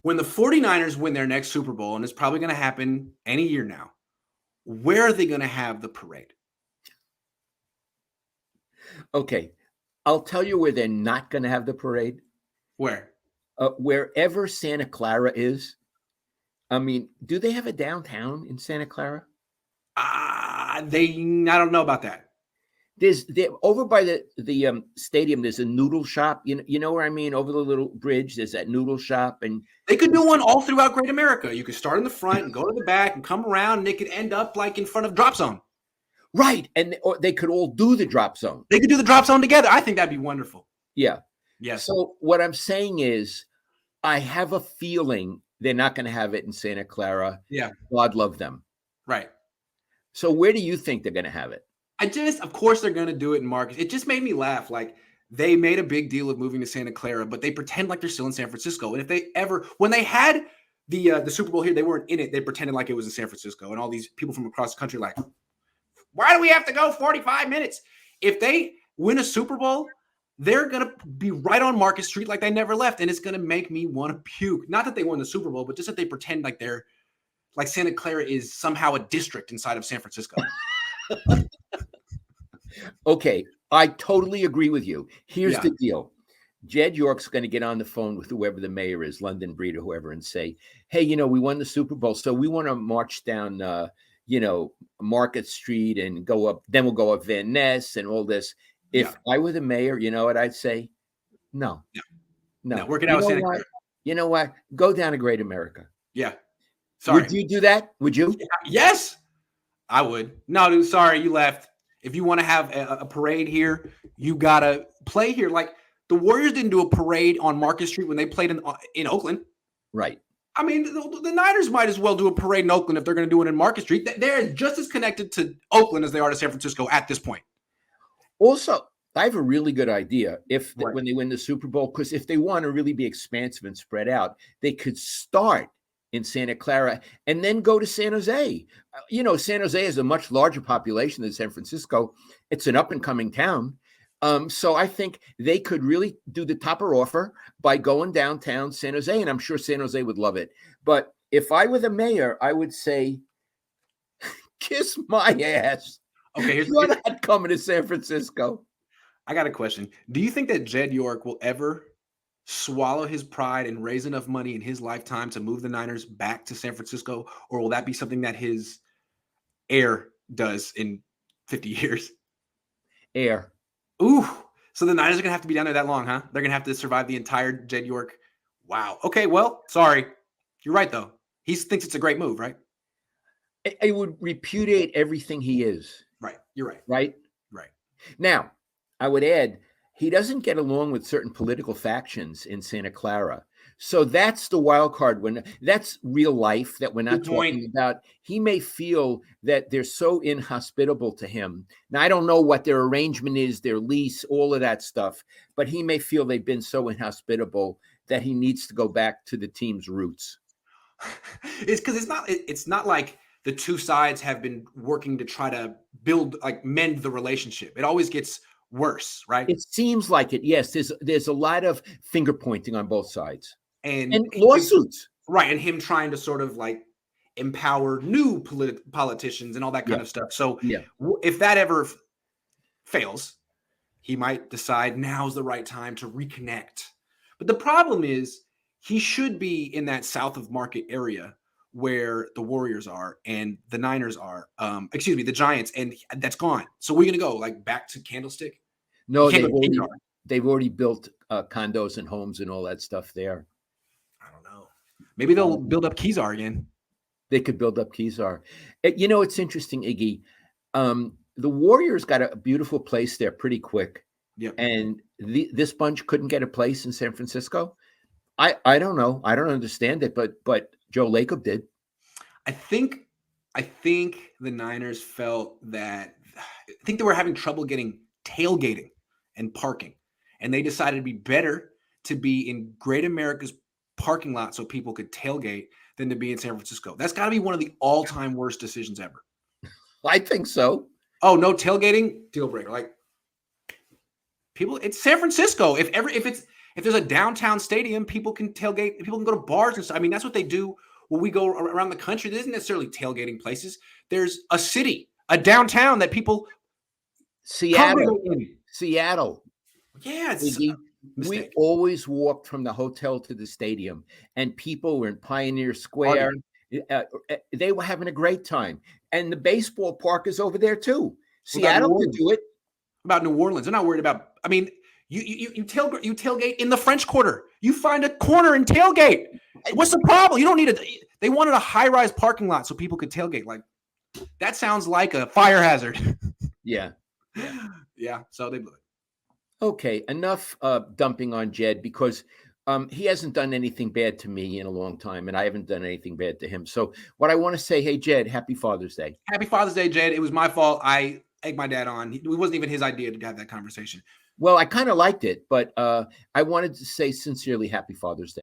When the 49ers win their next Super Bowl, and it's probably going to happen any year now, where are they going to have the parade? Okay. I'll tell you where they're not going to have the parade. Where? Wherever Santa Clara is. I mean, do they have a downtown in Santa Clara? I don't know about that. There's over by the stadium. There's a noodle shop. You know where I mean? Over the little bridge, there's that noodle shop, and they could do one all throughout Great America. You could start in the front and go to the back and come around, and it could end up like in front of Drop Zone. Right, and or they could all do the Drop Zone. They could do the Drop Zone together. I think that'd be wonderful. Yeah. Yes. So what I'm saying is, I have a feeling they're not going to have it in Santa Clara. Yeah. God love them. Right. So where do you think they're going to have it? Of course they're going to do it in Marcus. It just made me laugh. Like they made a big deal of moving to Santa Clara, but they pretend like they're still in San Francisco. And if they ever, when they had the Super Bowl here, they weren't in it. They pretended like it was in San Francisco. And all these people from across the country like, why do we have to go 45 minutes? If they win a Super Bowl, they're going to be right on Market Street like they never left. And it's going to make me want to puke. Not that they won the Super Bowl, but just that they pretend like they're like Santa Clara is somehow a district inside of San Francisco. Okay, I totally agree with you. Here's the deal. Jed York's going to get on the phone with whoever the mayor is, London Breed or whoever, and say, hey, we won the Super Bowl, so we want to march down, Market Street and go up. Then we'll go up Van Ness and all this. If I were the mayor, you know what I'd say? No. Work it out with Santa Clara. You know what? Go down to Great America. Yeah. Sorry. Would you do that? Would you? Yes, I would. No, dude, sorry, you left. If you want to have a parade here, you got to play here. Like the Warriors didn't do a parade on Market Street when they played in Oakland. Right. I mean, the Niners might as well do a parade in Oakland if they're going to do it in Market Street. They're just as connected to Oakland as they are to San Francisco at this point. Also, I have a really good idea when they win the Super Bowl, because if they want to really be expansive and spread out, they could start in Santa Clara and then go to San Jose. San Jose has a much larger population than San Francisco. It's an up-and-coming town. So I think they could really do the topper offer by going downtown San Jose, and I'm sure San Jose would love it. But if I were the mayor, I would say, kiss my ass. Okay, you're not coming to San Francisco. I got a question. Do you think that Jed York will ever swallow his pride and raise enough money in his lifetime to move the Niners back to San Francisco, or will that be something that his heir does in 50 years? Heir. Ooh, so the Niners are going to have to be down there that long, huh? They're going to have to survive the entire Jed York. Wow. Okay, well, sorry. You're right, though. He thinks it's a great move, right? I would repudiate everything he is. Right. You're right. Right? Right. Now, I would add, he doesn't get along with certain political factions in Santa Clara. So that's the wild card. That's real life that we're not talking about. He may feel that they're so inhospitable to him. Now, I don't know what their arrangement is, their lease, all of that stuff, but he may feel they've been so inhospitable that he needs to go back to the team's roots. It's because it's not like the two sides have been working to try to mend the relationship. It always gets worse, right? It seems like it. Yes, there's a lot of finger pointing on both sides and lawsuits, right? And him trying to sort of like empower new politicians and all that kind of stuff. So if that ever fails, he might decide now's the right time to reconnect. But the problem is he should be in that south of Market area where the Warriors are and the Niners are, the Giants, and that's gone. So we're going to go like back to Candlestick? No, they've already built condos and homes and all that stuff there. I don't know. Maybe they'll build up Kezar again. They could build up Kezar. It's interesting, Iggy. The Warriors got a beautiful place there pretty quick. Yep. And this bunch couldn't get a place in San Francisco. I don't know. I don't understand it, but Joe Lacob did. I think the Niners felt that they were having trouble getting tailgating and parking, and they decided it'd be better to be in Great America's parking lot so people could tailgate than to be in San Francisco. That's got to be one of the all-time worst decisions ever. I think so. Oh, no tailgating? Deal breaker. Like people, it's San Francisco. If If there's a downtown stadium, people can tailgate. People can go to bars and stuff. I mean, that's what they do when we go around the country. There isn't necessarily tailgating places. There's a city, a downtown that people Seattle. congregate in. Seattle. Yeah, it's Iggy, we always walked from the hotel to the stadium, and people were in Pioneer Square. They were having a great time, and the baseball park is over there too. Seattle could do it. About New Orleans, they're not worried about. I mean, you tailgate in the French Quarter. You find a corner and tailgate. What's the problem? You don't need They wanted a high-rise parking lot so people could tailgate. Like, that sounds like a fire hazard. Yeah. So they blew it. Okay, enough dumping on Jed, because he hasn't done anything bad to me in a long time, and I haven't done anything bad to him. So what I want to say, hey, Jed, happy Father's Day. Happy Father's Day, Jed. It was my fault. I egged my dad on. It wasn't even his idea to have that conversation. Well, I kind of liked it, but I wanted to say sincerely happy Father's Day.